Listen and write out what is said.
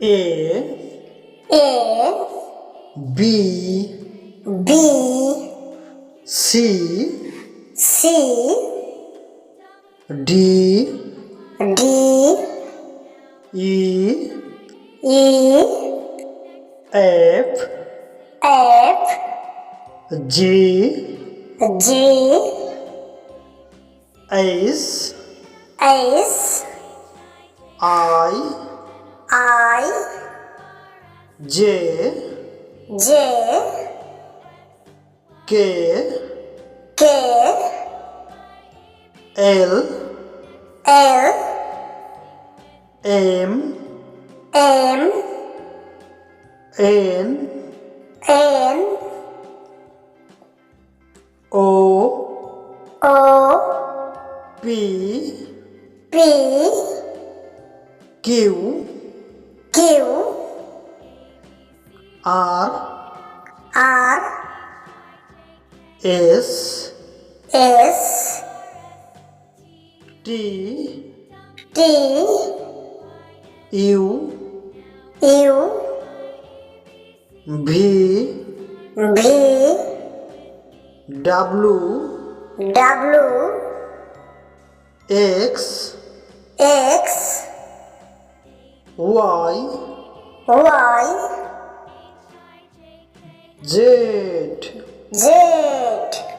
A B B C C D D E E F F G G H H I I J J K K L L M M N N O O P P Q Q R R S S T T U U V V W W X X Y Y Z Z